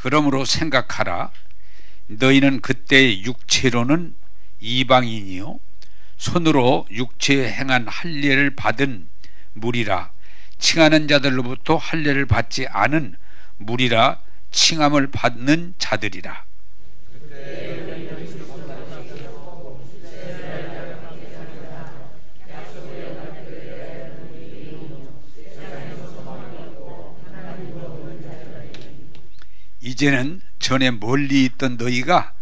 그러므로 생각하라. 너희는 그때 육체로는 이방인이요 손으로 육체에 행한 할례를 받은 무리라 칭하는 자들로부터 할례를 받지 않은 무리라 칭함을 받는 자들이라. 이제는 전에 멀리 있던 너희가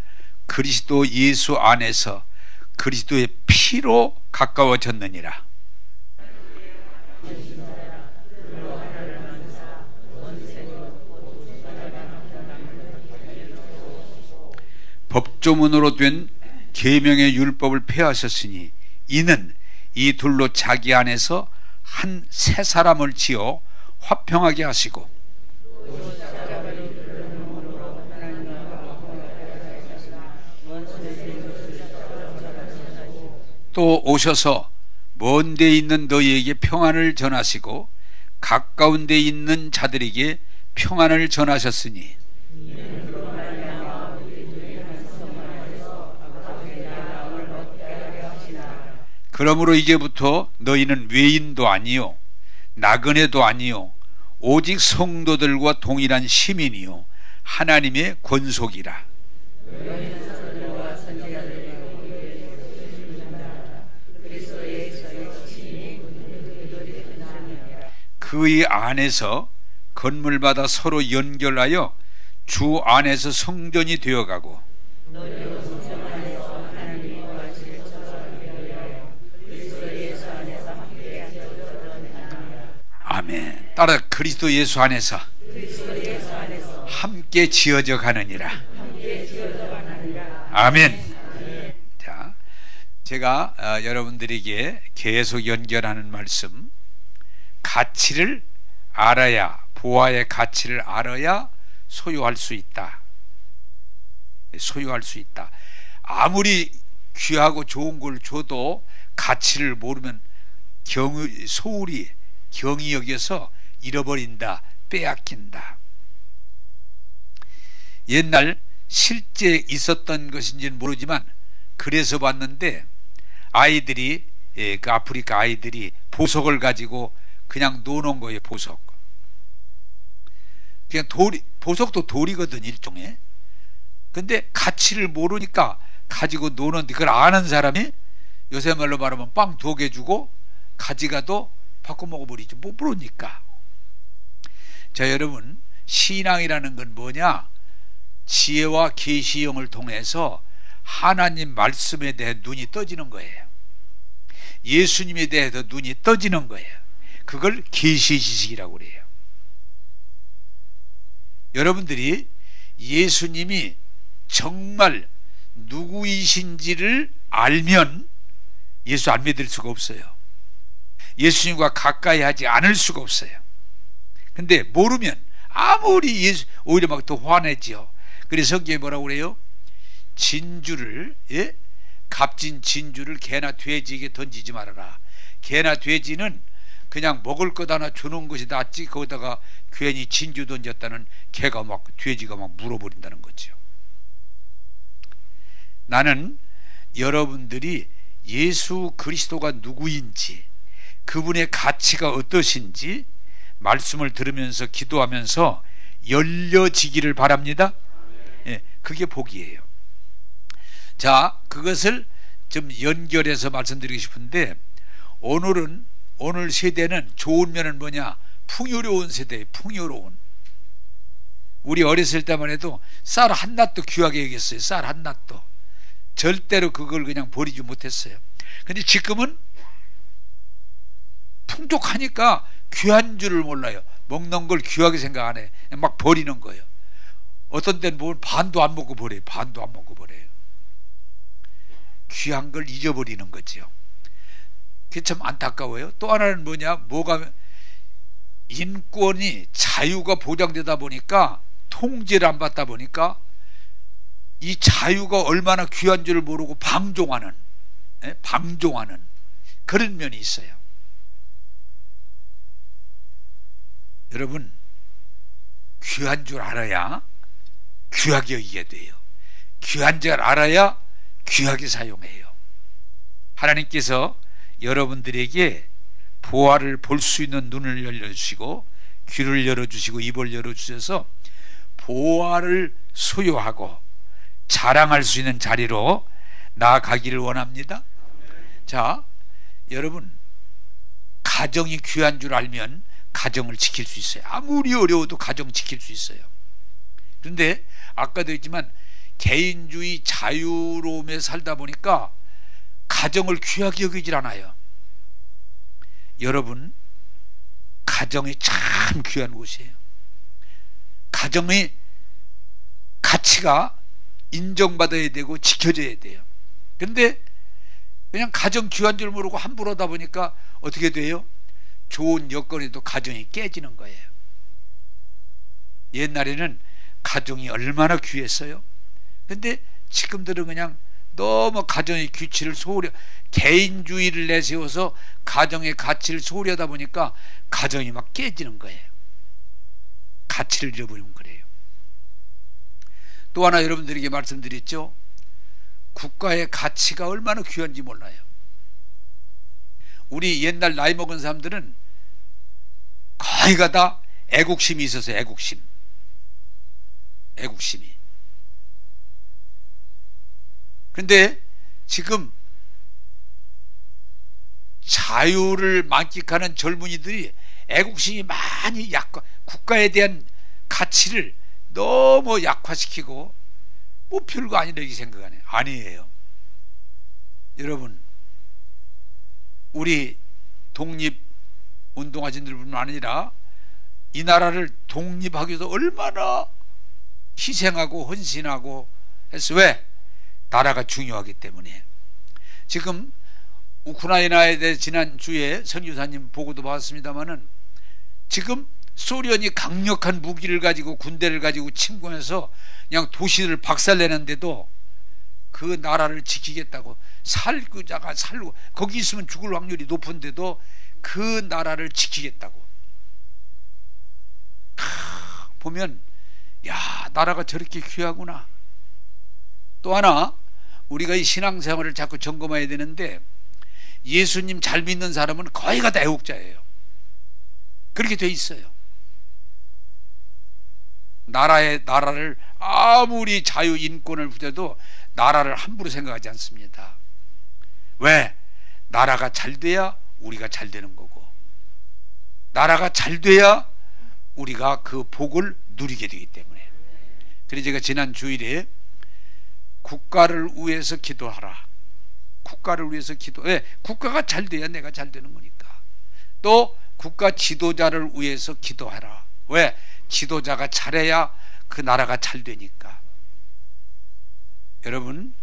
그리스도 예수 안에서 그리스도의 피로 가까워졌느니라. 법조문으로 된 계명의 율법을 폐하셨으니 이는 이 둘로 자기 안에서 한 새 사람을 지어 화평하게 하시고 또 오셔서 먼 데 있는 너희에게 평안을 전하시고 가까운 데 있는 자들에게 평안을 전하셨으니 그러므로 이제부터 너희는 외인도 아니요 나그네도 아니요 오직 성도들과 동일한 시민이요 하나님의 권속이라. 그의 안에서 건물마다 서로 연결하여 주 안에서 성전이 되어가고 아멘. 따라 그리스도 예수 안에서 함께 지어져 가느니라. 아멘. 자, 제가 여러분들에게 계속 연결하는 말씀, 가치를 알아야, 보아의 가치를 알아야 소유할 수 있다. 소유할 수 있다. 아무리 귀하고 좋은 걸 줘도 가치를 모르면 소홀히 경이 여겨서 잃어버린다, 빼앗긴다. 옛날 실제 있었던 것인지는 모르지만 그래서 봤는데 아이들이, 그 아프리카 아이들이 보석을 가지고 그냥 놓는 거예요. 보석. 그냥 보석도 돌이거든, 일종의. 근데 가치를 모르니까 가지고 노는데 그걸 아는 사람이 요새 말로 말하면 빵 2개 주고 가져가도 바꿔 먹어버리죠. 못 모르니까. 자, 여러분, 신앙이라는 건 뭐냐? 지혜와 계시형을 통해서 하나님 말씀에 대해 눈이 떠지는 거예요. 예수님에 대해서 눈이 떠지는 거예요. 그걸 계시 지식이라고 그래요. 여러분들이 예수님이 정말 누구이신지를 알면 예수 안 믿을 수가 없어요. 예수님과 가까이 하지 않을 수가 없어요. 근데 모르면 아무리 오히려 막 더 화내지요. 그래서 성경에 뭐라고 그래요? 진주를, 값진 진주를 개나 돼지에게 던지지 말아라. 개나 돼지는 그냥 먹을 것 하나 주는 것이 낫지 거기다가 괜히 진주 던졌다는 개가 막, 돼지가 막 물어버린다는 거죠. 나는 여러분들이 예수 그리스도가 누구인지, 그분의 가치가 어떠신지 말씀을 들으면서 기도하면서 열려지기를 바랍니다. 그게 복이에요. 자, 그것을 좀 연결해서 말씀드리고 싶은데, 오늘 세대는 좋은 면은 뭐냐? 풍요로운 세대예요. 풍요로운. 우리 어렸을 때만 해도 쌀 한 낫도 귀하게 여겼어요. 쌀 한 낫도. 절대로 그걸 그냥 버리지 못했어요. 근데 지금은 풍족하니까 귀한 줄을 몰라요. 먹는 걸 귀하게 생각 안 해. 막 버리는 거예요. 어떤 때는 뭐 반도 안 먹고 버려요. 반도 안 먹고 버려요. 귀한 걸 잊어버리는 거지요. 그게 참 안타까워요. 또 하나는 뭐냐? 인권이, 자유가 보장되다 보니까, 통제를 안 받다 보니까 이 자유가 얼마나 귀한 줄을 모르고 방종하는 그런 면이 있어요. 여러분, 귀한 줄 알아야 귀하게 여기게 돼요. 귀한 줄 알아야 귀하게 사용해요. 하나님께서 여러분들에게 보화를 볼 수 있는 눈을 열려주시고 귀를 열어주시고 입을 열어주셔서 보화를 소유하고 자랑할 수 있는 자리로 나아가기를 원합니다. 자, 여러분, 가정이 귀한 줄 알면 가정을 지킬 수 있어요. 아무리 어려워도 가정 지킬 수 있어요. 그런데 아까도 했지만 개인주의 자유로움에 살다 보니까 가정을 귀하게 여기질 않아요. 여러분, 가정이 참 귀한 곳이에요. 가정의 가치가 인정받아야 되고 지켜져야 돼요. 그런데 그냥 가정 귀한 줄 모르고 함부로 하다 보니까 어떻게 돼요? 좋은 여건에도 가정이 깨지는 거예요. 옛날에는 가정이 얼마나 귀했어요. 근데 지금들은 그냥 너무 가정의 규칙을 소홀히, 개인주의를 내세워서 가정의 가치를 소홀히 하다 보니까 가정이 막 깨지는 거예요. 가치를 잃어버리면 그래요. 또 하나 여러분들에게 말씀드렸죠. 국가의 가치가 얼마나 귀한지 몰라요. 우리 옛날 나이 먹은 사람들은 거의가 다 애국심이 있었어요. 애국심이. 그런데 지금 자유를 만끽하는 젊은이들이 애국심이 많이 국가에 대한 가치를 너무 약화시키고 뭐 별거 아니라 이렇게 생각하네. 아니에요. 여러분, 우리 독립운동하신 분만 아니라 이 나라를 독립하기 위해서 얼마나 희생하고 헌신하고 했어. 왜? 나라가 중요하기 때문에. 지금 우크라이나에 대해 지난주에 선교사님 보고도 봤습니다마는 지금 소련이 강력한 무기를 가지고 군대를 가지고 침공해서 그냥 도시를 박살내는데도 그 나라를 지키겠다고, 살구자가 살고 거기 있으면 죽을 확률이 높은데도 그 나라를 지키겠다고. 보면 야, 나라가 저렇게 귀하구나. 또 하나, 우리가 이 신앙생활을 자꾸 점검해야 되는데, 예수님 잘 믿는 사람은 거의가 다 애국자예요. 그렇게 돼 있어요. 나라를 아무리 자유 인권을 부여도 나라를 함부로 생각하지 않습니다. 왜? 나라가 잘 돼야 우리가 잘 되는 거고, 나라가 잘 돼야 우리가 그 복을 누리게 되기 때문에. 그래서 제가 지난 주일에 국가를 위해서 기도하라. 국가를 위해서 왜? 국가가 잘 돼야 내가 잘 되는 거니까. 또 국가 지도자를 위해서 기도하라. 왜? 지도자가 잘해야 그 나라가 잘 되니까. 여러분,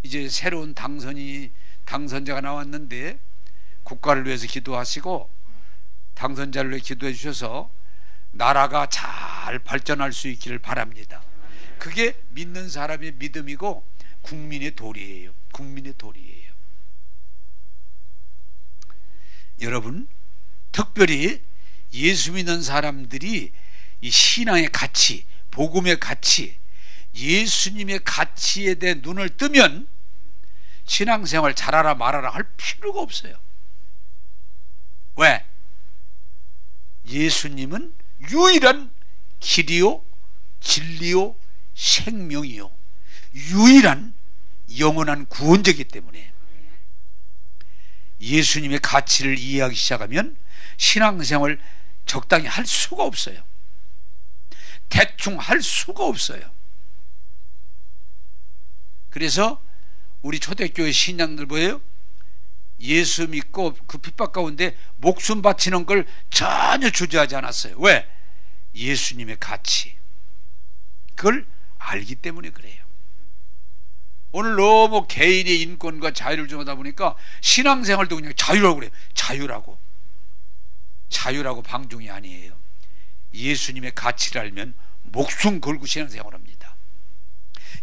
이제 새로운 당선자가 나왔는데 국가를 위해서 기도하시고 당선자를 위해 기도해 주셔서 나라가 잘 발전할 수 있기를 바랍니다. 그게 믿는 사람의 믿음이고 국민의 도리예요. 국민의 도리예요. 여러분, 특별히 예수 믿는 사람들이 이 신앙의 가치, 복음의 가치, 예수님의 가치에 대해 눈을 뜨면 신앙생활 잘하라 말하라 할 필요가 없어요. 왜? 예수님은 유일한 길이요, 진리요, 생명이요, 유일한 영원한 구원자이기 때문에 예수님의 가치를 이해하기 시작하면 신앙생활 적당히 할 수가 없어요. 대충 할 수가 없어요. 그래서 우리 초대교회 신앙들 뭐예요? 예수 믿고 그 핍박 가운데 목숨 바치는 걸 전혀 주저하지 않았어요. 왜? 예수님의 가치, 그걸 알기 때문에 그래요. 오늘 너무 개인의 인권과 자유를 주하다 보니까 신앙생활도 그냥 자유라고 그래요. 자유라고 방종이 아니에요. 예수님의 가치를 알면 목숨 걸고 신앙생활합니다.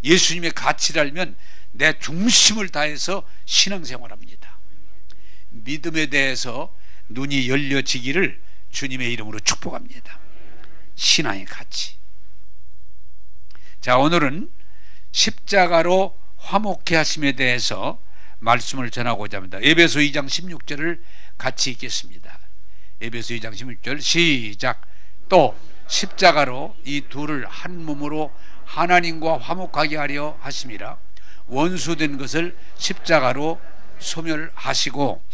예수님의 가치를 알면 내 중심을 다해서 신앙생활합니다. 믿음에 대해서 눈이 열려지기를 주님의 이름으로 축복합니다. 신앙의 가치. 자, 오늘은 십자가로 화목케 하심에 대해서 말씀을 전하고자 합니다. 에베소 2장 16절을 같이 읽겠습니다. 에베소 2장 16절 시작. 또 십자가로 이 둘을 한 몸으로 하나님과 화목하게 하려 하심이라. 원수된 것을 십자가로 소멸하시고.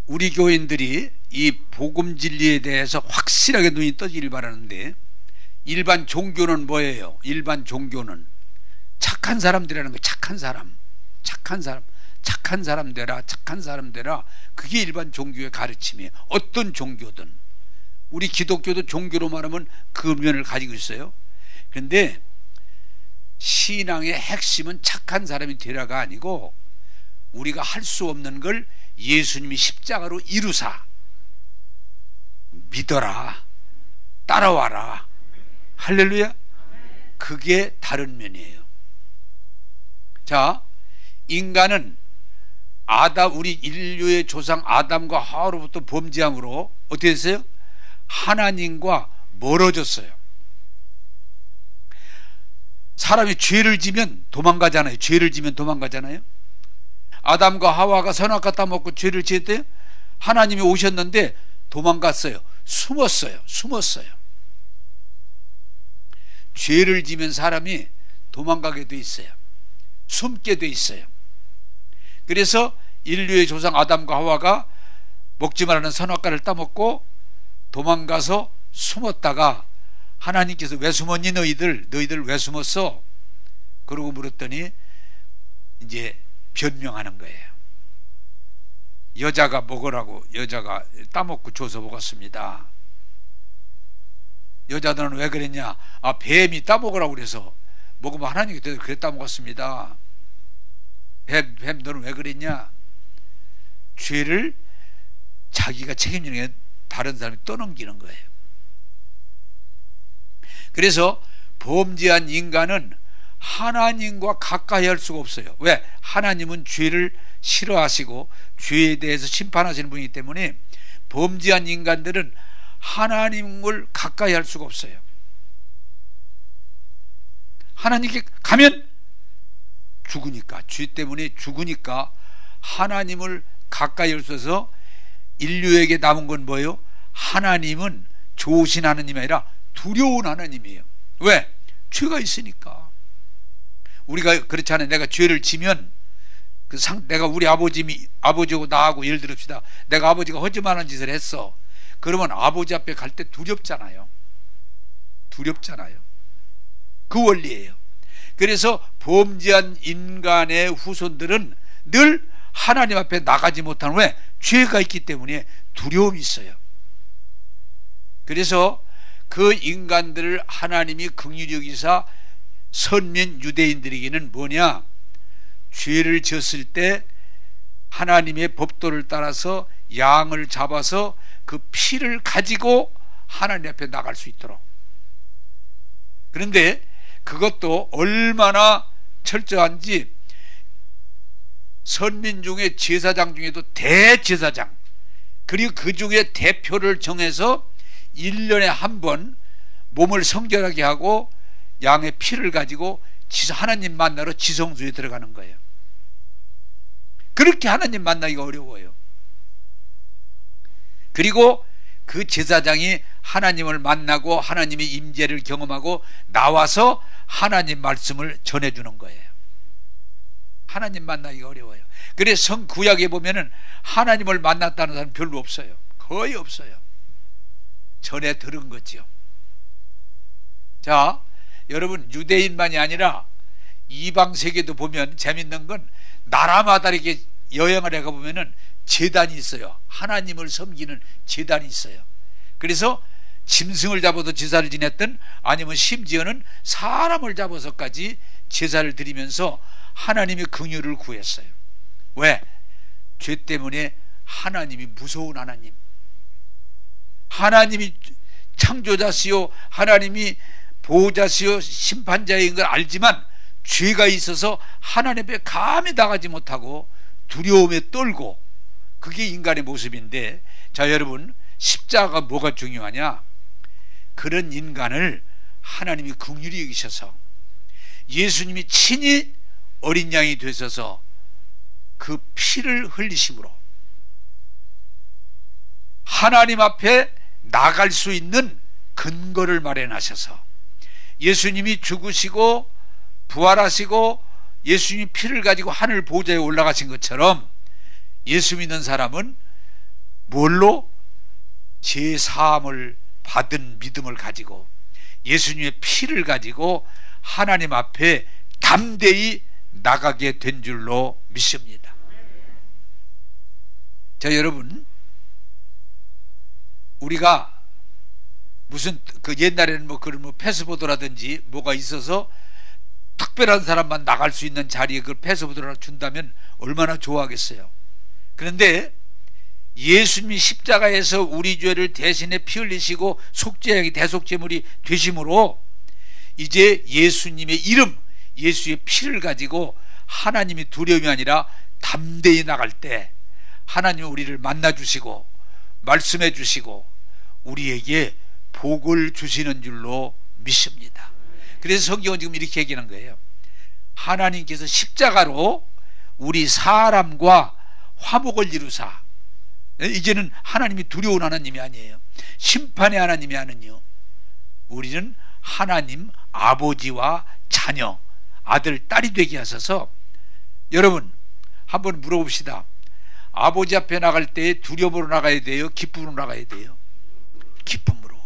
우리 교인들이 이 복음 진리에 대해서 확실하게 눈이 떠지길 바라는데, 일반 종교는 뭐예요? 일반 종교는 착한 사람들이라는 거예요. 착한 사람, 착한 사람, 착한 사람 되라, 착한 사람 되라. 그게 일반 종교의 가르침이에요. 어떤 종교든. 우리 기독교도 종교로 말하면 그 면을 가지고 있어요. 그런데 신앙의 핵심은 착한 사람이 되라가 아니고, 우리가 할 수 없는 걸 예수님이 십자가로 이루사 믿어라, 따라와라. 할렐루야. 그게 다른 면이에요. 자, 인간은 우리 인류의 조상 아담과 하와로부터 범죄함으로 어떻게 됐어요? 하나님과 멀어졌어요. 사람이 죄를 지면 도망가잖아요. 죄를 지면 도망가잖아요. 아담과 하와가 선악과 따먹고 죄를 지었대요. 하나님이 오셨는데 도망갔어요. 숨었어요. 죄를 지면 사람이 도망가게 돼 있어요. 숨게 돼 있어요. 그래서 인류의 조상 아담과 하와가 먹지 말라는 선악과를 따먹고 도망가서 숨었다가 하나님께서 왜 숨었니 너희들 왜 숨었어? 그러고 물었더니 이제 변명하는 거예요. 여자가 먹으라고 여자가 따먹고 줘서 먹었습니다. 여자들은 왜 그랬냐? 뱀이 따먹으라고 그래서 먹으면 하나님께서 그래 따먹었습니다. 뱀 너는 왜 그랬냐? 죄를 자기가 책임지는 게 다른 사람이 떠넘기는 거예요. 그래서 범죄한 인간은 하나님과 가까이 할 수가 없어요. 왜? 하나님은 죄를 싫어하시고 죄에 대해서 심판하시는 분이기 때문에 범죄한 인간들은 하나님을 가까이 할 수가 없어요. 하나님께 가면 죽으니까, 죄 때문에 죽으니까 하나님을 가까이 할 수 없어서 인류에게 남은 건 뭐예요? 하나님은 좋으신 하나님이 아니라 두려운 하나님이에요. 왜? 죄가 있으니까. 우리가 그렇지 않아요. 내가 죄를 지면 내가 우리 아버지하고 나하고 예를 들읍시다. 내가 아버지가 허지만한 짓을 했어. 그러면 아버지 앞에 갈 때 두렵잖아요. 그 원리예요. 그래서 범죄한 인간의 후손들은 늘 하나님 앞에 나가지 못하는, 왜? 죄가 있기 때문에 두려움이 있어요. 그래서 그 인간들을 하나님이 긍휼히 여기사 선민 유대인들에게는 뭐냐? 죄를 지었을 때 하나님의 법도를 따라서 양을 잡아서 그 피를 가지고 하나님 앞에 나갈 수 있도록. 그런데 그것도 얼마나 철저한지, 선민 중에 제사장 중에도 대제사장, 그리고 그 중에 대표를 정해서 1년에 한 번 몸을 성결하게 하고 양의 피를 가지고 하나님 만나러 지성소에 들어가는 거예요. 그렇게 하나님 만나기가 어려워요. 그리고 그 제사장이 하나님을 만나고 하나님의 임재를 경험하고 나와서 하나님 말씀을 전해주는 거예요. 하나님 만나기가 어려워요. 그래서 구약에 보면은 하나님을 만났다는 사람 별로 없어요. 거의 없어요. 전에 들은 거죠. 자, 여러분, 유대인만이 아니라 이방 세계도 보면 재밌는 건 나라마다 이렇게 여행을 해가 보면은 제단이 있어요. 하나님을 섬기는 제단이 있어요. 그래서 짐승을 잡아서 제사를 지냈든, 아니면 심지어는 사람을 잡아서까지 제사를 드리면서 하나님의 긍휼을 구했어요. 왜? 죄 때문에 하나님이 무서운 하나님, 하나님이 창조자시요 하나님이 보호자시요 심판자인 걸 알지만 죄가 있어서 하나님 앞에 감히 나가지 못하고 두려움에 떨고, 그게 인간의 모습인데, 자 여러분, 십자가가 뭐가 중요하냐? 그런 인간을 하나님이 긍휼히 여기셔서 예수님이 친히 어린 양이 되셔서 그 피를 흘리심으로 하나님 앞에 나갈 수 있는 근거를 마련하셔서 예수님이 죽으시고 부활하시고 예수님이 피를 가지고 하늘 보좌에 올라가신 것처럼 예수 믿는 사람은 뭘로? 죄 사함을 받은 믿음을 가지고 예수님의 피를 가지고 하나님 앞에 담대히 나가게 된 줄로 믿습니다. 자, 여러분, 우리가 무슨 옛날에는 그런 패스보드라든지 뭐가 있어서 특별한 사람만 나갈 수 있는 자리에 그 패스보드를 준다면 얼마나 좋아하겠어요. 그런데 예수님이 십자가에서 우리 죄를 대신에 피 흘리시고 속죄양이 대속제물이 되심으로 이제 예수님의 이름, 예수의 피를 가지고 하나님이 두려움이 아니라 담대히 나갈 때 하나님이 우리를 만나주시고 말씀해 주시고 우리에게 복을 주시는 줄로 믿습니다. 그래서 성경은 지금 이렇게 얘기하는 거예요. 하나님께서 십자가로 우리 사람과 화목을 이루사, 이제는 하나님이 두려운 하나님이 아니에요. 심판의 하나님이 아니요, 우리는 하나님 아버지와 자녀, 아들 딸이 되게 하셔서, 여러분 한번 물어봅시다. 아버지 앞에 나갈 때 두려움으로 나가야 돼요? 기쁨으로 나가야 돼요? 기쁨으로.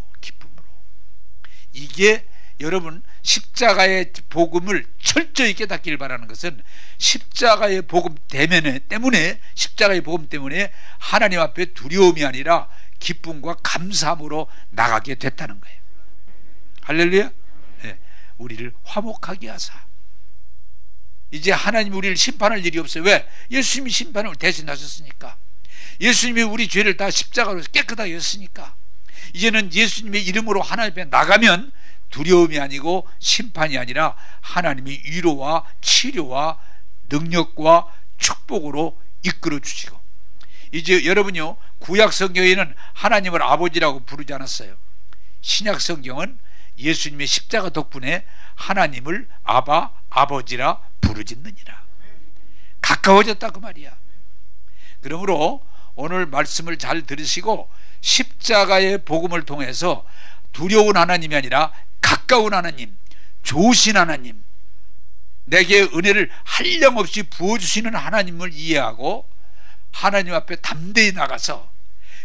이게 여러분 십자가의 복음을 철저히 깨닫기를 바라는 것은 십자가의 복음 때문에 십자가의 복음 때문에 하나님 앞에 두려움이 아니라 기쁨과 감사함으로 나가게 됐다는 거예요. 할렐루야. 네. 우리를 화목하게 하사 이제 하나님 우리를 심판할 일이 없어요. 왜? 예수님이 심판을 대신하셨으니까. 예수님이 우리 죄를 다 십자가로 깨끗하게 했으니까 이제는 예수님의 이름으로 하나님 앞에 나가면 두려움이 아니고 심판이 아니라 하나님이 위로와 치료와 능력과 축복으로 이끌어 주시고, 이제 여러분요, 구약 성경에는 하나님을 아버지라고 부르지 않았어요. 신약 성경은 예수님의 십자가 덕분에 하나님을 아바, 아버지라 부르짖느니라. 가까워졌다 그 말이야. 그러므로 오늘 말씀을 잘 들으시고 십자가의 복음을 통해서 두려운 하나님이 아니라 가까운 하나님, 좋으신 하나님, 내게 은혜를 한량없이 부어주시는 하나님을 이해하고 하나님 앞에 담대히 나가서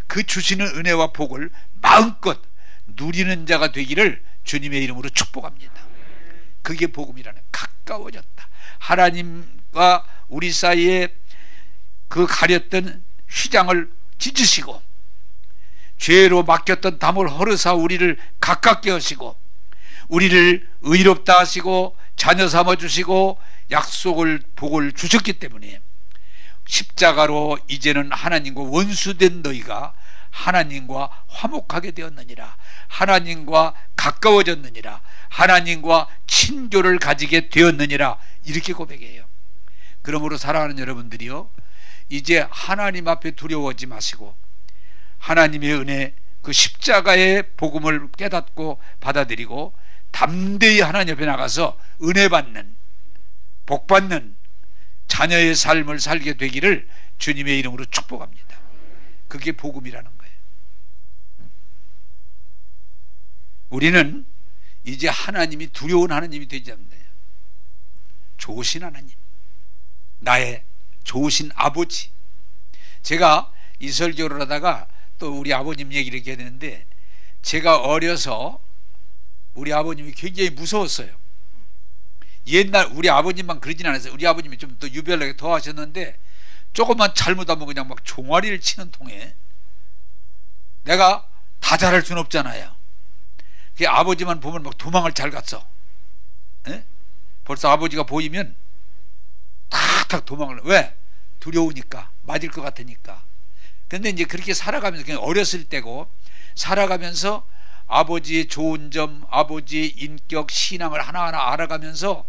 그 주시는 은혜와 복을 마음껏 누리는 자가 되기를 주님의 이름으로 축복합니다. 그게 복음이라는, 가까워졌다. 하나님과 우리 사이에 그 가렸던 휘장을 찢으시고 죄로 막혔던 담을 헐으사 우리를 가깝게 하시고 우리를 의롭다 하시고 자녀 삼아 주시고 약속을 복을 주셨기 때문에 십자가로 이제는 하나님과 원수된 너희가 하나님과 화목하게 되었느니라, 하나님과 가까워졌느니라, 하나님과 친교를 가지게 되었느니라, 이렇게 고백해요. 그러므로 사랑하는 여러분들이요, 이제 하나님 앞에 두려워하지 마시고 하나님의 은혜, 그 십자가의 복음을 깨닫고 받아들이고 담대히 하나님 앞에 나가서 은혜 받는, 복 받는 자녀의 삶을 살게 되기를 주님의 이름으로 축복합니다. 그게 복음이라는 거예요. 우리는 이제 하나님이 두려운 하나님이 되지 않는다. 좋으신 하나님, 나의 좋으신 아버지. 제가 이 설교를 하다가 또 우리 아버님 얘기를 이렇게 했는데, 제가 어려서 우리 아버님이 굉장히 무서웠어요. 옛날 우리 아버님만 그러진 않았어요. 우리 아버님이 좀 더 유별나게 더 하셨는데, 조금만 잘못하면 그냥 막 종아리를 치는 통에 내가 다 잘할 수는 없잖아요. 그 아버지만 보면 막 도망을 잘 갔어. 에? 벌써 아버지가 보이면 탁탁 도망을. 왜? 두려우니까, 맞을 것 같으니까. 근데 이제 그렇게 살아가면서, 그냥 어렸을 때고 살아가면서 아버지의 좋은 점, 아버지의 인격, 신앙을 하나하나 알아가면서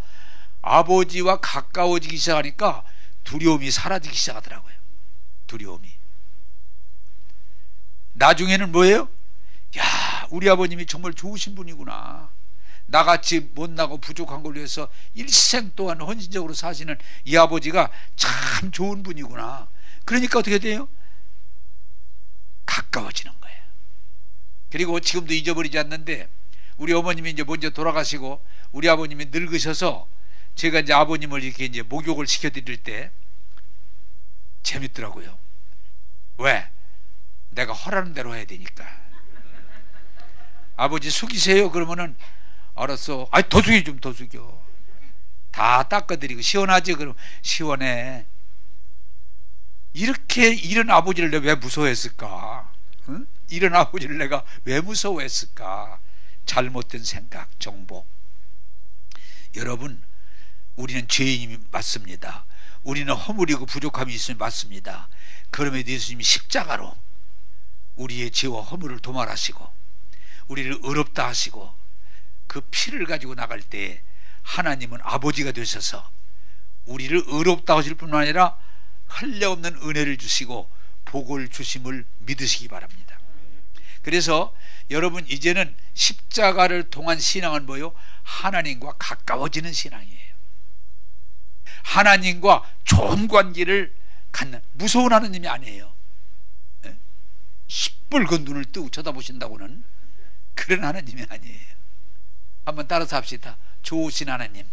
아버지와 가까워지기 시작하니까 두려움이 사라지기 시작하더라고요. 두려움이. 나중에는 뭐예요? 야, 우리 아버님이 정말 좋으신 분이구나. 나같이 못나고 부족한 걸 위해서 일생 동안 헌신적으로 사시는 이 아버지가 참 좋은 분이구나. 그러니까 어떻게 돼요? 가까워지는 거예요. 그리고 지금도 잊어버리지 않는데, 우리 어머님이 이제 먼저 돌아가시고 우리 아버님이 늙으셔서 제가 이제 아버님을 이렇게 이제 목욕을 시켜드릴 때 재밌더라고요. 왜? 내가 허라는 대로 해야 되니까. 아버지 숙이세요. 그러면은 알았어. 아니 더 숙여, 좀 더 숙여. 다 닦아드리고. 시원하지? 그럼 시원해. 이렇게 이런 아버지를 내가 왜 무서워했을까? 응? 이런 아버지를 내가 왜 무서워했을까? 잘못된 생각, 정보. 여러분, 우리는 죄인이 맞습니다. 우리는 허물이고 부족함이 있으면 맞습니다. 그럼에도 예수님이 십자가로 우리의 죄와 허물을 도말하시고 우리를 의롭다 하시고 그 피를 가지고 나갈 때 하나님은 아버지가 되셔서 우리를 의롭다 하실 뿐만 아니라 한량없는 은혜를 주시고 복을 주심을 믿으시기 바랍니다. 그래서 여러분, 이제는 십자가를 통한 신앙은 뭐요? 하나님과 가까워지는 신앙이에요. 하나님과 좋은 관계를 갖는, 무서운 하나님이 아니에요. 시뻘건 눈을 뜨고 쳐다보신다고는 그런 하나님이 아니에요. 한번 따라서 합시다. 좋으신 하나님,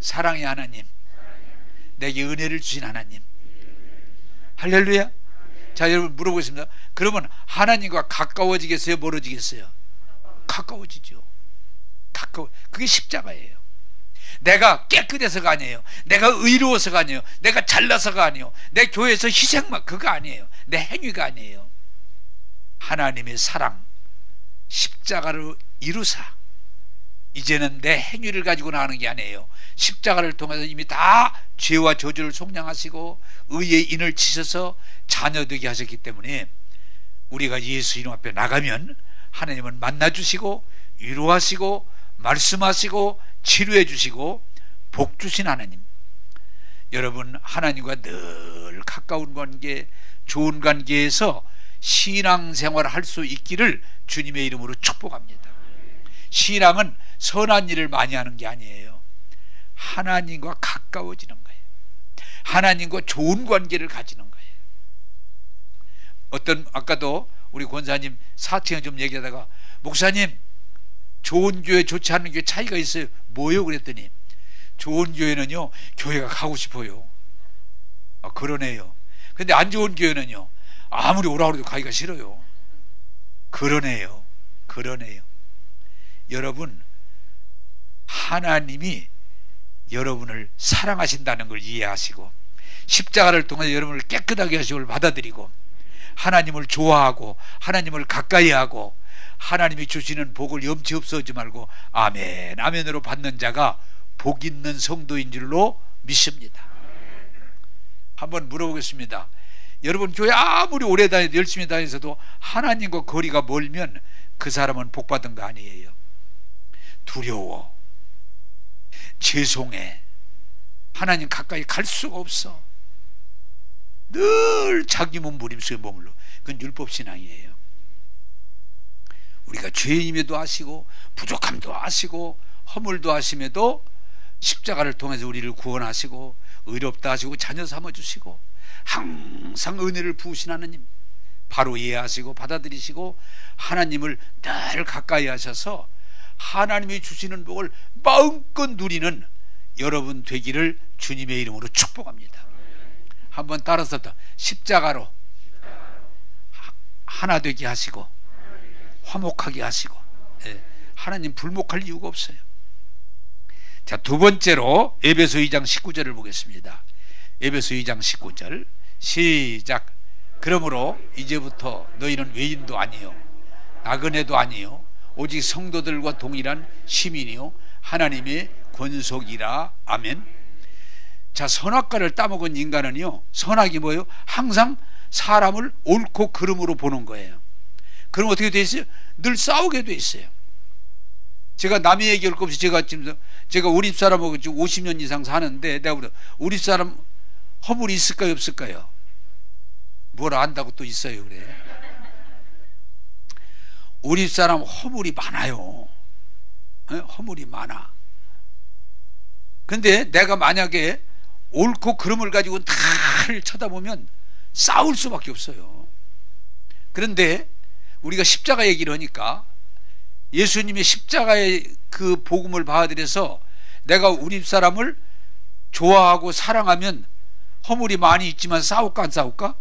사랑의 하나님, 내게 은혜를 주신 하나님. 할렐루야. 자, 여러분 물어보겠습니다. 그러면 하나님과 가까워지겠어요? 멀어지겠어요? 가까워지죠. 그게 십자가예요. 내가 깨끗해서가 아니에요. 내가 의로워서가 아니에요. 내가 잘나서가 아니에요. 내 교회에서 희생만, 그거 아니에요. 내 행위가 아니에요. 하나님의 사랑, 십자가를 이루사 이제는 내 행위를 가지고 나가는 게 아니에요. 십자가를 통해서 이미 다 죄와 저주를 속량하시고 의의 인을 치셔서 자녀되게 하셨기 때문에 우리가 예수 이름 앞에 나가면 하나님은 만나주시고 위로하시고 말씀하시고 치료해 주시고 복 주신 하나님. 여러분, 하나님과 늘 가까운 관계, 좋은 관계에서 신앙생활을 할 수 있기를 주님의 이름으로 축복합니다. 신앙은 선한 일을 많이 하는 게 아니에요. 하나님과 가까워지는 거예요. 하나님과 좋은 관계를 가지는 거예요. 아까도 우리 권사님 사칭을 좀 얘기하다가, 목사님, 좋은 교회 좋지 않은 교회 차이가 있어요. 뭐요? 그랬더니 좋은 교회는요, 교회가 가고 싶어요. 그러네요. 근데 안 좋은 교회는요, 아무리 오라고 해도 가기가 싫어요. 그러네요. 여러분, 하나님이 여러분을 사랑하신다는 걸 이해하시고 십자가를 통해 여러분을 깨끗하게 하시고 받아들이고 하나님을 좋아하고 하나님을 가까이 하고 하나님이 주시는 복을 염치 없어하지 말고 아멘, 아멘으로 받는 자가 복 있는 성도인 줄로 믿습니다. 한번 물어보겠습니다. 여러분, 교회 아무리 오래 다녀도 열심히 다니셔도 하나님과 거리가 멀면 그 사람은 복 받은 거 아니에요. 두려워, 죄송해, 하나님 가까이 갈 수가 없어. 늘 자기 몸부림속에 머물러. 그건 율법신앙이에요. 우리가 죄인임에도 아시고 부족함도 아시고 허물도 아심에도 십자가를 통해서 우리를 구원하시고 의롭다 하시고 자녀 삼아주시고 항상 은혜를 부으신 하나님, 바로 이해하시고 받아들이시고 하나님을 늘 가까이 하셔서 하나님이 주시는 복을 마음껏 누리는 여러분 되기를 주님의 이름으로 축복합니다. 한번 따라서 십자가로 하나 되게 하시고 화목하게 하시고, 하나님 불목할 이유가 없어요. 자, 두 번째로 에베소 2장 19절을 보겠습니다. 에베소 2장 19절 시작. 그러므로 이제부터 너희는 외인도 아니요 나그네도 아니요 오직 성도들과 동일한 시민이요 하나님의 권속이라. 아멘. 자, 선악과를 따먹은 인간은요, 선악이 뭐예요? 항상 사람을 옳고 그름으로 보는 거예요. 그럼 어떻게 돼 있어요? 늘 싸우게 돼 있어요. 제가 남의 얘기할 것 없이 제가 우리 집 사람하고 지금 50년 이상 사는데 내가 우리 집 사람 허물이 있을까요, 없을까요? 뭘 안다고 또 있어요. 그래, 우리 집 사람 허물이 많아요. 허물이 많아. 근데 내가 만약에 옳고 그름을 가지고 나를 쳐다보면 싸울 수밖에 없어요. 그런데 우리가 십자가 얘기를 하니까 예수님의 십자가의 그 복음을 받아들여서 내가 우리 사람을 좋아하고 사랑하면 허물이 많이 있지만 싸울까 안 싸울까?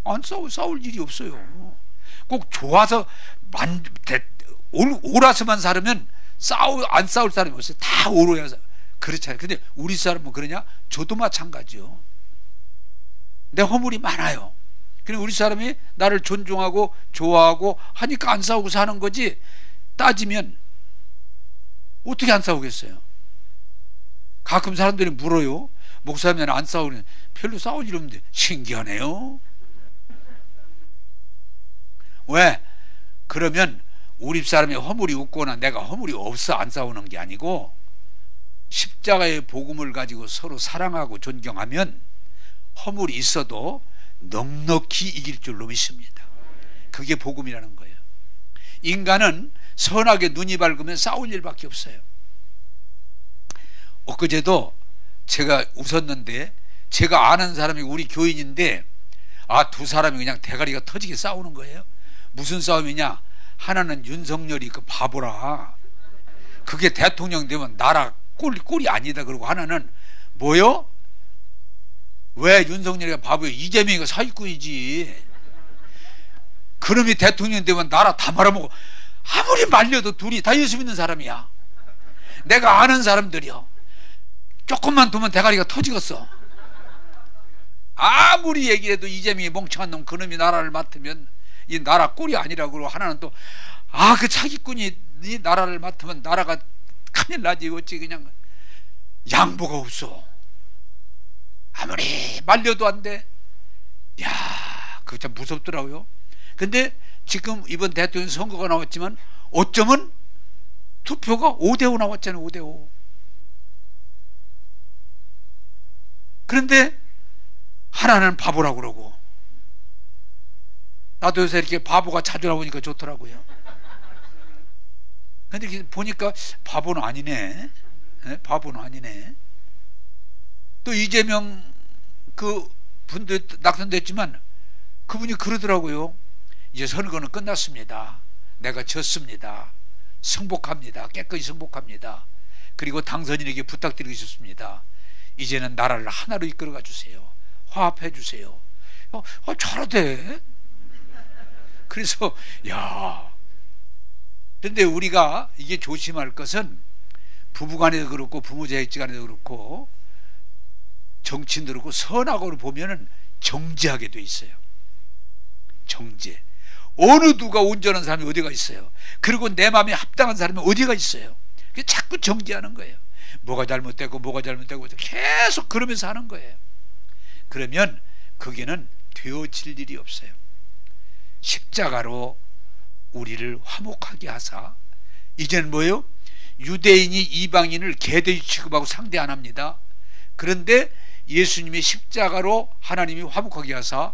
안 싸울 일이 없어요. 꼭 좋아서 옳아서만 살으면 안 싸울 사람이 없어요. 다 옳아야 그렇잖아요. 근데 우리 사람은 그러냐? 저도 마찬가지요. 내 허물이 많아요. 그래 우리 사람이 나를 존중하고 좋아하고 하니까 안 싸우고 사는 거지. 따지면 어떻게 안 싸우겠어요? 가끔 사람들이 물어요. 목사님 안 싸우는 별로 싸울 일 없는데. 신기하네요. 왜? 그러면 우리 사람이 허물이 없거나 내가 허물이 없어 안 싸우는 게 아니고 십자가의 복음을 가지고 서로 사랑하고 존경하면 허물이 있어도 넉넉히 이길 줄로 믿습니다. 그게 복음이라는 거예요. 인간은 선하게 눈이 밝으면 싸울 일밖에 없어요. 엊그제도 제가 웃었는데 제가 아는 사람이 우리 교인인데 두 사람이 그냥 대가리가 터지게 싸우는 거예요. 무슨 싸움이냐? 하나는 윤석열이 그 바보라. 그게 대통령 되면 나라 꼴이 아니다. 그러고 하나는 뭐요? 왜 윤석열이가 바보야? 이재명이가 사기꾼이지. 그놈이 대통령 되면 나라 다 말아먹고. 아무리 말려도 둘이 다 예수 믿는 사람이야. 내가 아는 사람들이요. 조금만 두면 대가리가 터지겠어. 아무리 얘기해도 이재명이 멍청한 놈 그놈이 나라를 맡으면 이 나라 꼴이 아니라고. 그러고 하나는 또 그 사기꾼이 이 나라를 맡으면 나라가 큰일 나지. 어찌 그냥 양보가 없어. 아무리 말려도 안 돼. 야, 그거 참 무섭더라고요. 근데 지금 이번 대통령 선거가 나왔지만 어쩌면 투표가 5대5 나왔잖아요. 5대5. 그런데 하나는 바보라고 그러고. 나도 요새 이렇게 바보가 자주 나오니까 좋더라고요. 근데 보니까 바보는 아니네. 바보는 아니네. 또 이재명 그 분도 낙선됐지만 그분이 그러더라고요. 이제 선거는 끝났습니다. 내가 졌습니다. 승복합니다. 깨끗이 승복합니다. 그리고 당선인에게 부탁드리고 싶습니다. 이제는 나라를 하나로 이끌어가 주세요. 화합해 주세요. 잘하대. 그래서 근데 우리가 이게 조심할 것은 부부간에도 그렇고 부모자식간에도 그렇고 정치인도 그렇고 선악으로 보면은 정죄하게 돼 있어요. 정죄. 어느 누가 온전한 사람이 어디가 있어요. 그리고 내 마음에 합당한 사람이 어디가 있어요. 자꾸 정죄하는 거예요. 뭐가 잘못되고 계속 그러면서 하는 거예요. 그러면 거기는 되어질 일이 없어요. 십자가로 우리를 화목하게 하사 이제는 뭐예요? 유대인이 이방인을 개돼지 취급하고 상대 안 합니다. 그런데 예수님의 십자가로 하나님이 화목하게 하사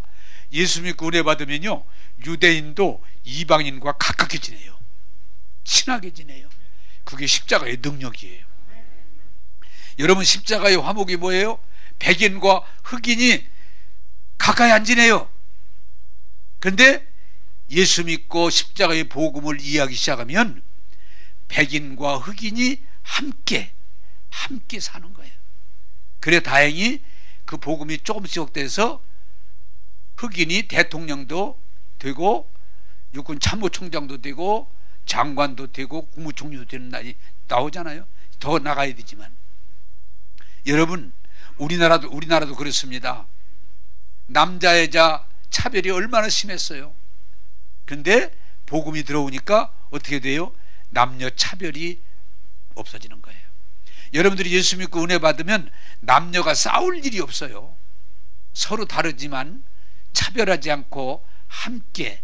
예수 믿고 은혜 받으면요 유대인도 이방인과 가깝게 지내요. 친하게 지내요. 그게 십자가의 능력이에요. 여러분 십자가의 화목이 뭐예요? 백인과 흑인이 가까이 안 지내요. 그런데 예수 믿고 십자가의 복음을 이해하기 시작하면 백인과 흑인이 함께 사는 거예요. 그래 다행히 그 복음이 조금씩 확대해서 흑인이 대통령도 되고 육군 참모총장도 되고 장관도 되고 국무총리도 되는 날이 나오잖아요. 더 나가야 되지만 여러분 우리나라도 그렇습니다. 남자 여자 차별이 얼마나 심했어요. 근데 복음이 들어오니까 어떻게 돼요? 남녀 차별이 없어지는 거예요. 여러분들이 예수 믿고 은혜 받으면 남녀가 싸울 일이 없어요. 서로 다르지만 차별하지 않고 함께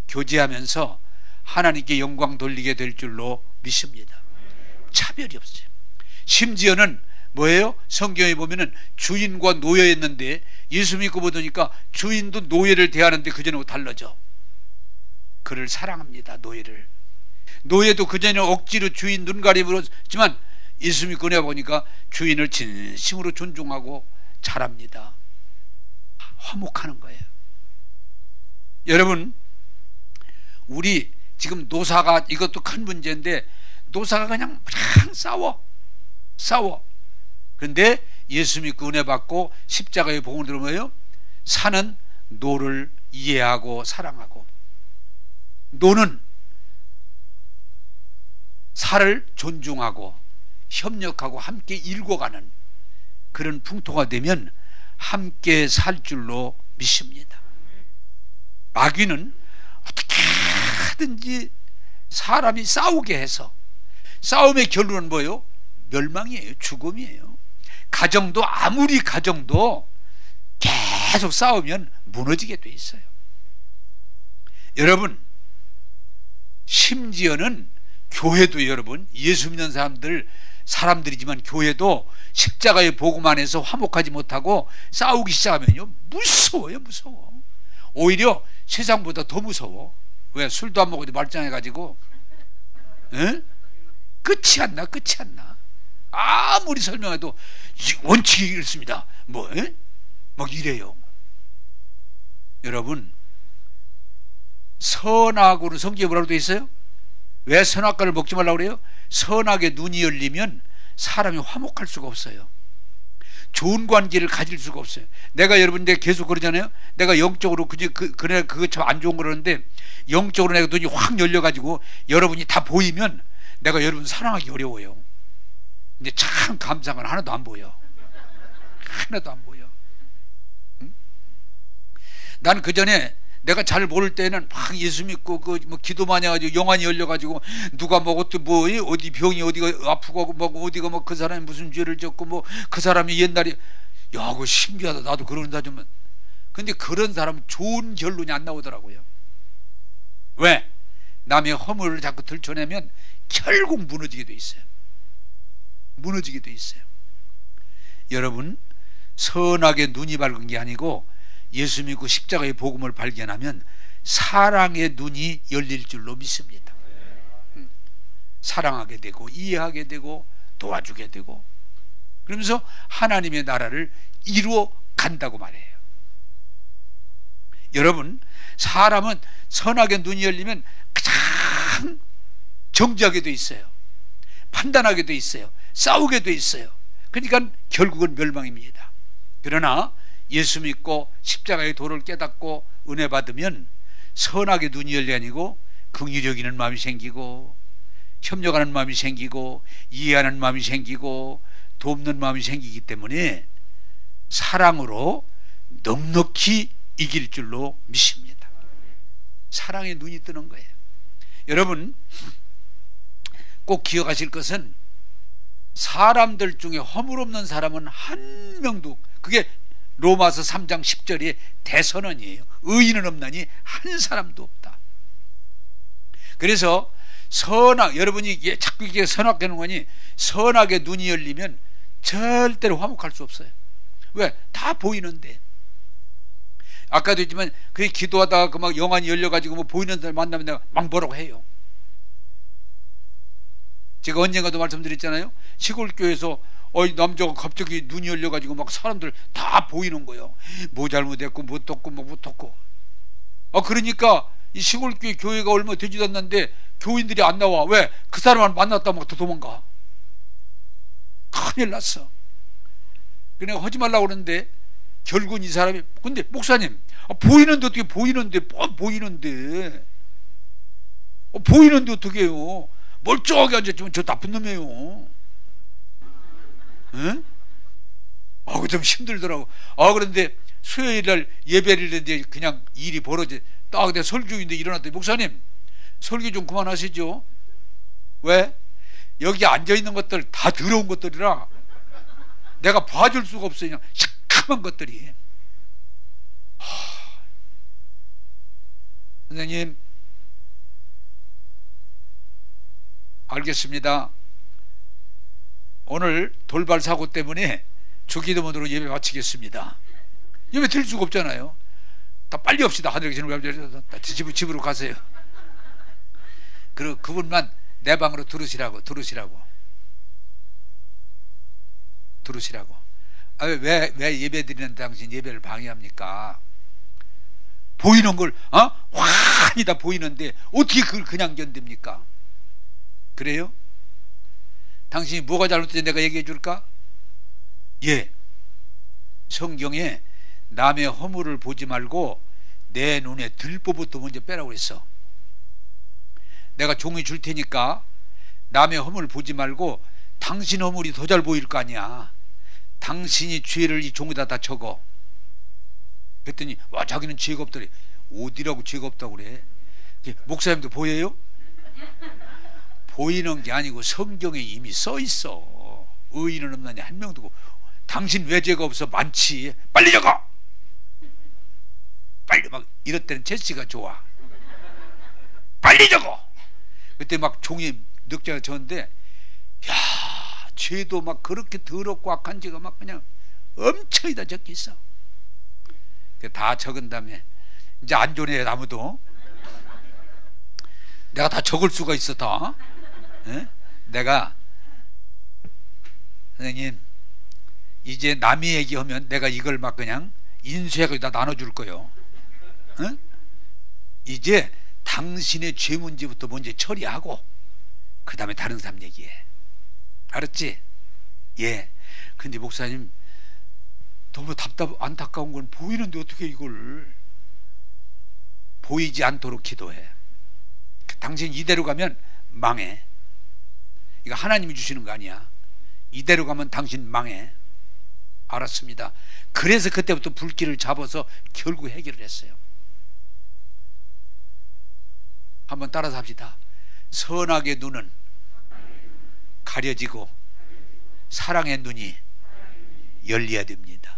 교제하면서 하나님께 영광 돌리게 될 줄로 믿습니다. 차별이 없어요. 심지어는 뭐예요? 성경에 보면은 주인과 노예였는데 예수 믿고 보니까 주인도 노예를 대하는데 그전하고 달라져. 그를 사랑합니다. 노예도 그전에 억지로 주인 눈가림으로 했지만 예수 믿고 내가 보니까 주인을 진심으로 존중하고 잘합니다. 화목하는 거예요. 여러분, 우리 지금 노사가, 이것도 큰 문제인데, 노사가 그냥 싸워. 그런데 예수 믿고 은혜 받고 십자가의 복음을 들으면 뭐예요? 사는 노를 이해하고 사랑하고, 노는 사를 존중하고 협력하고 함께 일궈가는 그런 풍토가 되면 함께 살 줄로 믿습니다. 마귀는 어떻게 하든지 사람이 싸우게 해서, 싸움의 결론은 뭐예요? 멸망이에요. 죽음이에요. 아무리 가정도 계속 싸우면 무너지게 돼 있어요. 여러분, 심지어는 교회도, 여러분, 예수 믿는 사람들이지만 교회도 십자가의 복음 안에서 화목하지 못하고 싸우기 시작하면요, 무서워. 오히려 세상보다 더 무서워. 왜? 술도 안 먹어도 말짱해가지고, 끝이 안 나. 아무리 설명해도 원칙이 이렇습니다. 막 이래요. 여러분, 선악으로 성경에 뭐라고 되어 있어요? 왜 선악과를 먹지 말라고 그래요? 선악의 눈이 열리면 사람이 화목할 수가 없어요. 좋은 관계를 가질 수가 없어요. 내가 여러분들 계속 그러잖아요. 내가 영적으로 그거 참 안 좋은 거라는데, 영적으로 내가 눈이 확 열려가지고 여러분이 다 보이면 내가 여러분 사랑하기 어려워요. 근데 참 감사한 건 하나도 안 보여. 응? 난 그전에 내가 잘 모를 때는 막 예수 믿고 기도 많이 해가지고 영안이 열려가지고 누가 어디 병이 어디가 아프고 어디가 그 사람이 무슨 죄를 졌고 그 사람이 옛날에, 야, 그거 신기하다. 나도 그런다 좀. 근데 그런 사람은 좋은 결론이 안 나오더라고요. 왜? 남의 허물을 자꾸 들춰내면 결국 무너지게 돼 있어요. 여러분, 선악의 눈이 밝은 게 아니고 예수 믿고 십자가의 복음을 발견하면 사랑의 눈이 열릴 줄로 믿습니다. 사랑하게 되고 이해하게 되고 도와주게 되고, 그러면서 하나님의 나라를 이루어 간다고 말해요. 여러분, 사람은 선악의 눈이 열리면 가장 정죄하게 돼 있어요. 판단하게 돼 있어요. 싸우게 돼 있어요. 그러니까 결국은 멸망입니다. 그러나 예수 믿고 십자가의 도를 깨닫고 은혜 받으면 선악의 눈이 열리 아니고 긍휼히 여기는 마음이 생기고, 협력하는 마음이 생기고, 이해하는 마음이 생기고, 돕는 마음이 생기기 때문에 사랑으로 넉넉히 이길 줄로 믿습니다. 사랑의 눈이 뜨는 거예요. 여러분, 꼭 기억하실 것은 사람들 중에 허물 없는 사람은 한 명도, 그게 로마서 3장 10절의 대선언이에요. 의인은 없나니 한 사람도 없다. 그래서 여러분이 자꾸 이게 선악되는 거니, 선악의 눈이 열리면 절대로 화목할 수 없어요. 왜? 다 보이는데. 아까도 했지만 그게 기도하다가 막 영안이 열려가지고 보이는 사람 만나면 내가 막 뭐라고 해요. 제가 언젠가도 말씀드렸잖아요. 시골 교회에서 남자가 갑자기 눈이 열려가지고 막 사람들 다 보이는 거예요. 뭐 잘못했고 뭐 떴고 뭐 떴고. 그러니까 이 시골 교회가 얼마 되지도 않는데 교인들이 안 나와. 왜? 그 사람을 만났다 막 도망가. 큰일 났어. 그냥 하지 말라고 그러는데 결국은 이 사람이, 근데 목사님, 보이는데 어떻게 보이는데 어떻게 해요? 멀쩡하게 앉았지만 저 나쁜 놈이에요. 응? 그거 좀 힘들더라고. 그런데 수요일날 예배를 했는데 그냥 일이 벌어져. 딱 내가 설교인데 일어났더니, 목사님, 설교 좀 그만하시죠. 왜? 여기 앉아있는 것들 다 더러운 것들이라 내가 봐줄 수가 없어요. 그냥 시커먼 것들이. 선생님, 알겠습니다. 오늘 돌발 사고 때문에 주기도문으로 예배 마치겠습니다. 예배 드릴 수가 없잖아요. 다 빨리 합시다. 하늘에 계시는 집으로 가세요. 그분만 내 방으로 들으시라고. 왜 예배 드리는 당신 예배를 방해합니까? 보이는 걸 환히 다 보이는데 어떻게 그걸 그냥 견딥니까? 그래요? 당신이 뭐가 잘못된지 내가 얘기해 줄까? 예, 성경에 남의 허물을 보지 말고 내 눈에 들보부터 먼저 빼라고 그랬어. 내가 종이 줄 테니까 남의 허물을 보지 말고 당신 허물이 더 잘 보일 거 아니야. 당신이 죄를 이 종에다 다 적어. 그랬더니 와, 자기는 죄가 없더래. 어디라고 죄가 없다고 그래? 목사님도 보여요? 보이는 게 아니고 성경에 이미 써 있어. 의인은 없나니 한 명도 없고. 당신 왜 죄가 없어? 많지. 빨리 적어. 빨리. 막 이럴 때는 제시가 좋아. 빨리 적어. 그때 막 종이 늑자가 적었는데, 야, 죄도 막 그렇게 더럽고 악한 죄가 막 그냥 엄청이 다 적혀 있어. 다 적은 다음에 이제 안 좋네 아무도. 내가 다 적을 수가 있어 다. 에? 내가 선생님 이제 남이 얘기하면 내가 이걸 막 그냥 인수해가지고 다 나눠줄 거예요. 에? 이제 당신의 죄 문제부터 먼저 처리하고 그 다음에 다른 사람 얘기해. 알았지? 예. 근데 목사님 너무 안타까운 건 보이는데 어떻게 이걸 보이지 않도록 기도해. 당신 이대로 가면 망해. 이거 하나님이 주시는 거 아니야. 이대로 가면 당신 망해. 알았습니다. 그래서 그때부터 불길을 잡아서 결국 해결을 했어요. 한번 따라서 합시다. 선악의 눈은 가려지고 사랑의 눈이 열려야 됩니다.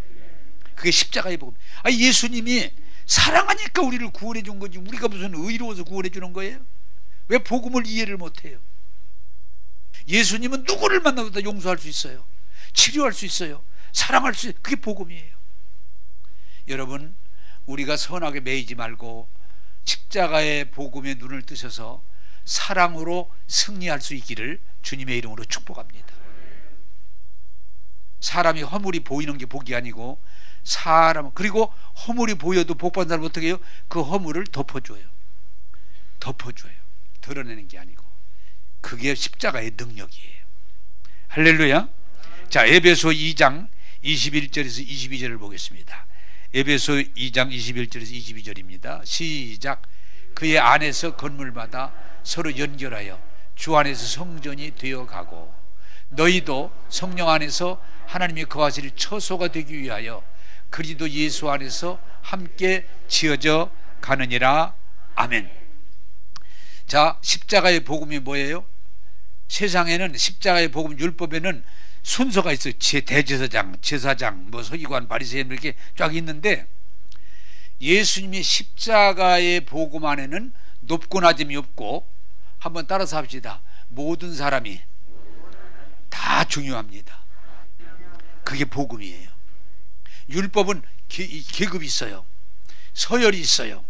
그게 십자가의 복음. 예수님이 사랑하니까 우리를 구원해 준 거지 우리가 무슨 의로워서 구원해 주는 거예요? 왜 복음을 이해를 못해요? 예수님은 누구를 만나도 다 용서할 수 있어요. 치료할 수 있어요. 사랑할 수 있어요. 그게 복음이에요. 여러분, 우리가 선악에 매이지 말고 십자가의 복음에 눈을 뜨셔서 사랑으로 승리할 수 있기를 주님의 이름으로 축복합니다. 사람이 허물이 보이는 게 복이 아니고 그리고 허물이 보여도 복받는 사람은 어떻게 해요? 그 허물을 덮어줘요. 드러내는 게 아니고 그게 십자가의 능력이에요. 할렐루야. 자, 에베소 2장 21절에서 22절을 보겠습니다. 에베소 2장 21절에서 22절입니다. 시작. 그의 안에서 건물마다 서로 연결하여 주 안에서 성전이 되어가고 너희도 성령 안에서 하나님이 거하실 처소가 되기 위하여 그리스도 예수 안에서 함께 지어져 가느니라. 아멘. 자, 십자가의 복음이 뭐예요? 세상에는 십자가의 복음 율법에는 순서가 있어요. 대제사장, 제사장, 서기관, 바리새인 이렇게 쫙 있는데 예수님이 십자가의 복음 안에는 높고 낮음이 없고, 한번 따라서 합시다. 모든 사람이 다 중요합니다. 그게 복음이에요. 율법은 계급이 있어요. 서열이 있어요.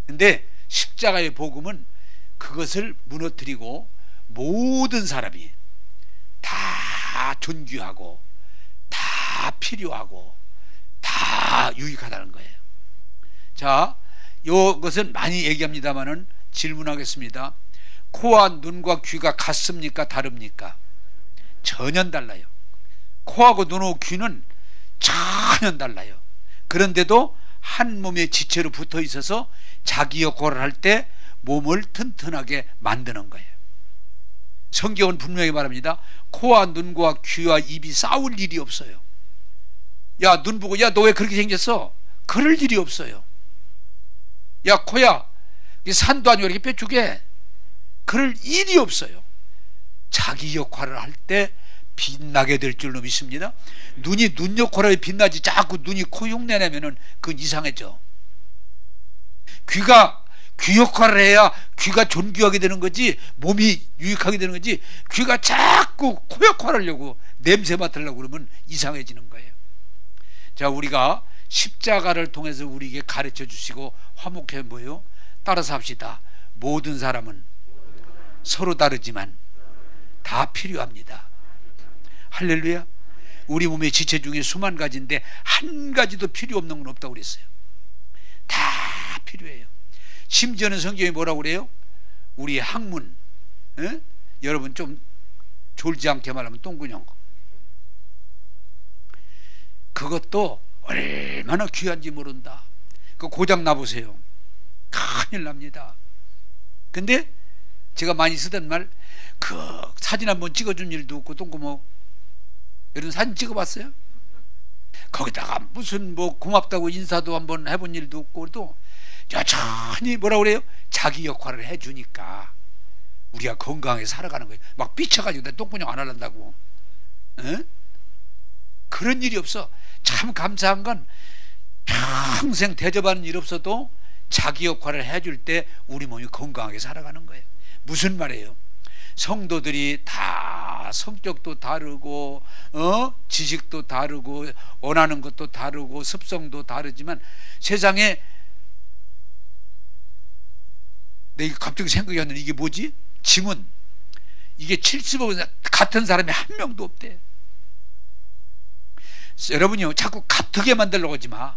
근데 십자가의 복음은 그것을 무너뜨리고 모든 사람이 다 존귀하고 다 필요하고 다 유익하다는 거예요. 자, 이것은 많이 얘기합니다만은 질문하겠습니다. 코와 눈과 귀가 같습니까? 다릅니까? 전혀 달라요. 코하고 눈하고 귀는 전혀 달라요. 그런데도 한 몸의 지체로 붙어 있어서 자기 역할을 할 때 몸을 튼튼하게 만드는 거예요. 성경은 분명히 말합니다. 코와 눈과 귀와 입이 싸울 일이 없어요. 야, 눈 보고 야, 너 왜 그렇게 생겼어? 그럴 일이 없어요. 야, 코야, 산도 아니고 이렇게 뾰족해. 그럴 일이 없어요. 자기 역할을 할 때 빛나게 될 줄로 믿습니다. 눈이 눈 역할에 빛나지 자꾸 눈이 코 흉내 내면은 그건 이상해져. 귀가 귀 역할을 해야 귀가 존귀하게 되는 거지, 몸이 유익하게 되는 거지, 귀가 자꾸 코 역할을 하려고 냄새 맡으려고 그러면 이상해지는 거예요. 자, 우리가 십자가를 통해서 우리에게 가르쳐 주시고 화목해 뭐요? 따라서 합시다. 모든 사람은 서로 다르지만 다 필요합니다. 할렐루야. 우리 몸의 지체 중에 수만 가지인데 한 가지도 필요 없는 건 없다고 그랬어요. 다 필요해요. 심지어는 성경이 뭐라고 그래요? 우리 학문, 여러분 좀 졸지 않게 말하면 똥구녕, 그것도 얼마나 귀한지 모른다. 그 고장 나보세요. 큰일 납니다. 근데 제가 많이 쓰던 말, 그 사진 한번 찍어준 일도 없고 똥구멍, 이런 사진 찍어봤어요? 거기다가 무슨 뭐 고맙다고 인사도 한번 해본 일도 없고, 그래도 여전히 뭐라 그래요? 자기 역할을 해주니까 우리가 건강하게 살아가는 거예요. 막 삐쳐가지고 내 똥구녕 안 하란다고. 그런 일이 없어. 참 감사한 건 평생 대접하는 일 없어도 자기 역할을 해줄 때 우리 몸이 건강하게 살아가는 거예요. 무슨 말이에요? 성도들이 다 성격도 다르고 지식도 다르고 원하는 것도 다르고 습성도 다르지만 세상에, 내가 갑자기 생각이 안 나는 이게 뭐지? 지문. 이게 70억 같은 사람이 한 명도 없대. 여러분이요, 자꾸 같게 만들려고 하지 마.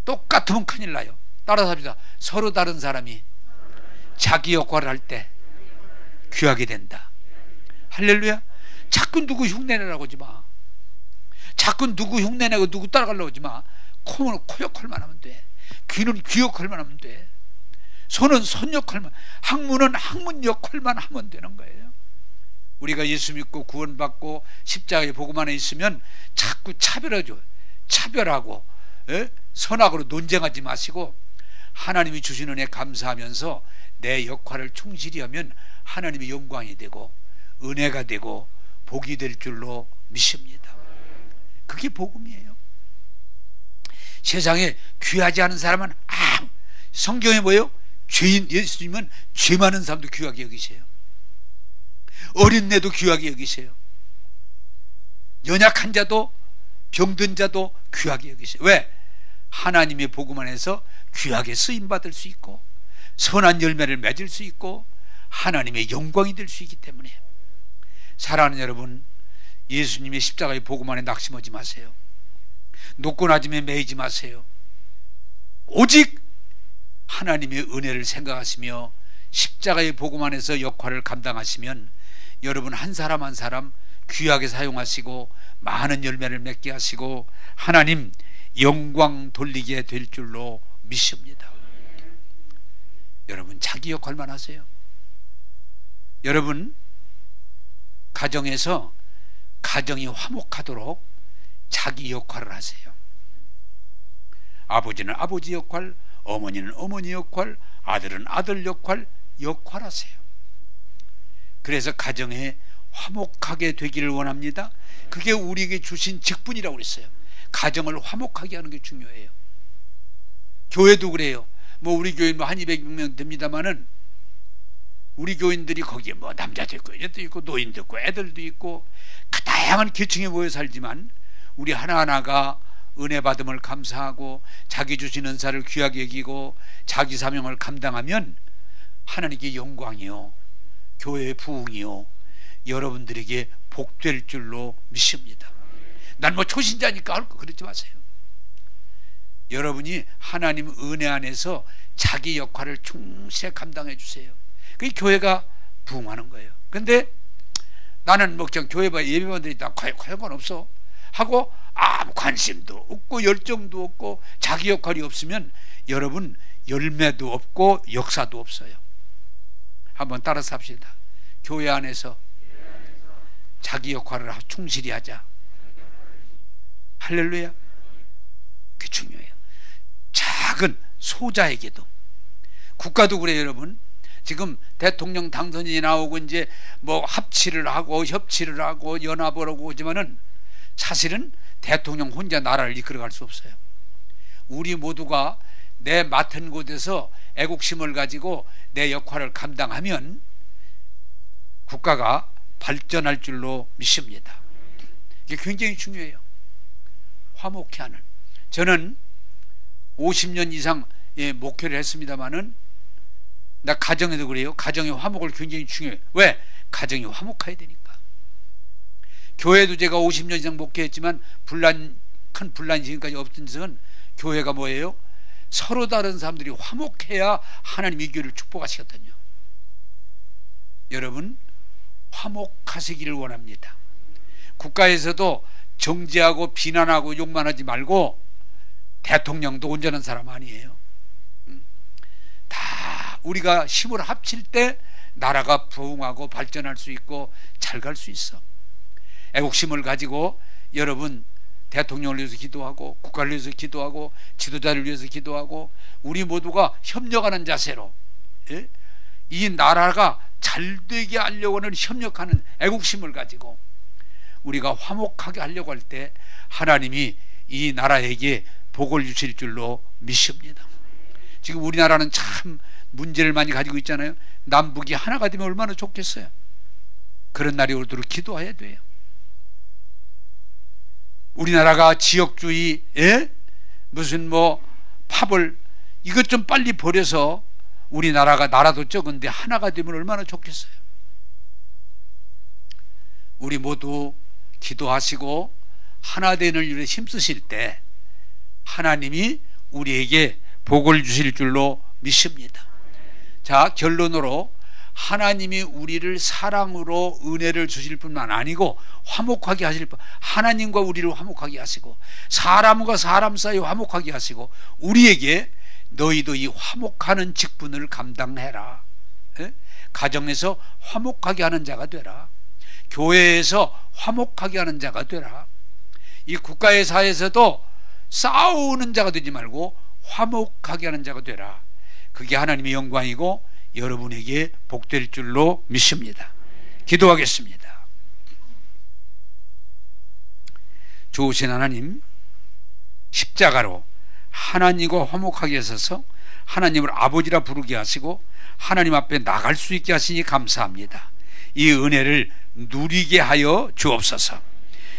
똑같으면 큰일 나요. 따라서 합시다. 서로 다른 사람이 자기 역할을 할 때 귀하게 된다. 할렐루야. 자꾸 누구 흉내내라고 하지 마. 자꾸 누구 흉내내고 누구 따라가려고 하지 마. 코는 코 역할만 하면 돼. 귀는 귀 역할만 하면 돼. 손은 손 역할만, 학문은 학문 역할만 하면 되는 거예요. 우리가 예수 믿고 구원받고 십자가의 복음 안에 있으면 자꾸 차별하고 선악으로 논쟁하지 마시고 하나님이 주신 은혜 감사하면서 내 역할을 충실히 하면 하나님의 영광이 되고 은혜가 되고 복이 될 줄로 믿습니다. 그게 복음이에요. 세상에 귀하지 않은 사람은 성경에 뭐예요? 죄인, 예수님은 죄 많은 사람도 귀하게 여기세요. 어린애도 귀하게 여기세요. 연약한 자도 병든 자도 귀하게 여기세요. 왜? 하나님의 복음 안에서 귀하게 쓰임받을 수 있고 선한 열매를 맺을 수 있고 하나님의 영광이 될 수 있기 때문에. 사랑하는 여러분, 예수님의 십자가의 복음 안에 낙심하지 마세요. 높고 낮음에 매이지 마세요. 오직 하나님의 은혜를 생각하시며 십자가의 복음 안에서 역할을 감당하시면 여러분 한 사람 한 사람 귀하게 사용하시고 많은 열매를 맺게 하시고 하나님 영광 돌리게 될 줄로 믿습니다. 여러분 자기 역할만 하세요. 여러분 가정에서 가정이 화목하도록 자기 역할을 하세요. 아버지는 아버지 역할, 어머니는 어머니 역할, 아들은 아들 역할하세요. 그래서 가정에 화목하게 되기를 원합니다. 그게 우리에게 주신 직분이라고 그랬어요. 가정을 화목하게 하는 게 중요해요. 교회도 그래요. 뭐 우리 교회 한 200명 됩니다만은 우리 교인들이 거기에 뭐 남자도 있고 여자도 있고 노인도 있고 애들도 있고 다양한 계층에 모여 살지만 우리 하나하나가 은혜 받음을 감사하고 자기 주신 은사를 귀하게 여기고 자기 사명을 감당하면 하나님께 영광이요 교회의 부흥이요 여러분들에게 복될 줄로 믿습니다. 난 뭐 초신자니까 할 거 그러지 마세요. 여러분이 하나님 은혜 안에서 자기 역할을 충실히 감당해 주세요. 그게 교회가 부흥하는 거예요. 근데 나는 뭐 그냥 교회 예배만 드리다 관련 없어 하고 아무 관심도 없고 열정도 없고 자기 역할이 없으면 여러분 열매도 없고 역사도 없어요. 한번 따라서 합시다. 교회 안에서 자기 역할을 충실히 하자. 할렐루야. 그게 중요해요. 작은 소자에게도. 국가도 그래요. 여러분 지금 대통령 당선인이 나오고 이제 뭐 합치를 하고 협치를 하고 연합을 하고 하지만은 사실은 대통령 혼자 나라를 이끌어갈 수 없어요. 우리 모두가 내 맡은 곳에서 애국심을 가지고 내 역할을 감당하면 국가가 발전할 줄로 믿습니다. 이게 굉장히 중요해요. 화목해 하는. 저는 50년 이상 목회를 했습니다마는 나 가정에도 그래요. 가정의 화목을 굉장히 중요해요. 왜? 가정이 화목해야 되니까. 교회도 제가 50년 이상 목회했지만 큰 분란이 지금까지 없던 것은 교회가 뭐예요? 서로 다른 사람들이 화목해야 하나님이 이 교회를 축복하시거든요. 여러분, 화목하시기를 원합니다. 국가에서도 정죄하고 비난하고 욕만 하지 말고, 대통령도 온전한 사람 아니에요. 다 우리가 힘을 합칠 때 나라가 부흥하고 발전할 수 있고 잘 갈 수 있어. 애국심을 가지고 여러분 대통령을 위해서 기도하고 국가를 위해서 기도하고 지도자를 위해서 기도하고 우리 모두가 협력하는 자세로, 예? 이 나라가 잘 되게 하려고 하는 협력하는 애국심을 가지고 우리가 화목하게 하려고 할 때 하나님이 이 나라에게 복을 주실 줄로 믿습니다. 지금 우리나라는 참 문제를 많이 가지고 있잖아요. 남북이 하나가 되면 얼마나 좋겠어요. 그런 날이 오도록 기도해야 돼요. 우리나라가 지역주의, 무슨 파벌, 이것 좀 빨리 버려서 우리나라가 나라도 적은데 하나가 되면 얼마나 좋겠어요. 우리 모두 기도하시고 하나 되는 일에 힘쓰실 때 하나님이 우리에게 복을 주실 줄로 믿습니다. 자, 결론으로 하나님이 우리를 사랑으로 은혜를 주실 뿐만 아니고 화목하게 하실 뿐, 하나님과 우리를 화목하게 하시고 사람과 사람 사이 화목하게 하시고 우리에게 너희도 이 화목하는 직분을 감당해라. 가정에서 화목하게 하는 자가 되라. 교회에서 화목하게 하는 자가 되라. 이 국가의 사회에서도 싸우는 자가 되지 말고 화목하게 하는 자가 되라. 그게 하나님의 영광이고 여러분에게 복될 줄로 믿습니다. 기도하겠습니다. 좋으신 하나님, 십자가로 하나님과 화목하게 하셔서 하나님을 아버지라 부르게 하시고 하나님 앞에 나갈 수 있게 하시니 감사합니다. 이 은혜를 누리게 하여 주옵소서.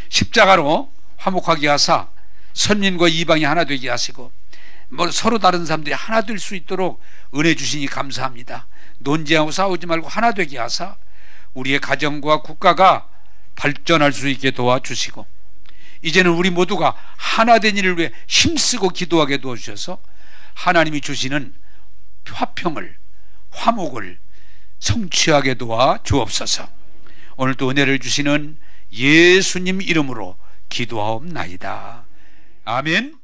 십자가로 화목하게 하사 선민과 이방이 하나 되게 하시고 서로 다른 사람들이 하나 될 수 있도록 은혜 주시니 감사합니다. 논쟁하고 싸우지 말고 하나 되게 하사 우리의 가정과 국가가 발전할 수 있게 도와주시고 이제는 우리 모두가 하나 된 일을 위해 힘쓰고 기도하게 도와주셔서 하나님이 주시는 화평을, 화목을 성취하게 도와주옵소서. 오늘도 은혜를 주시는 예수님 이름으로 기도하옵나이다. 아멘.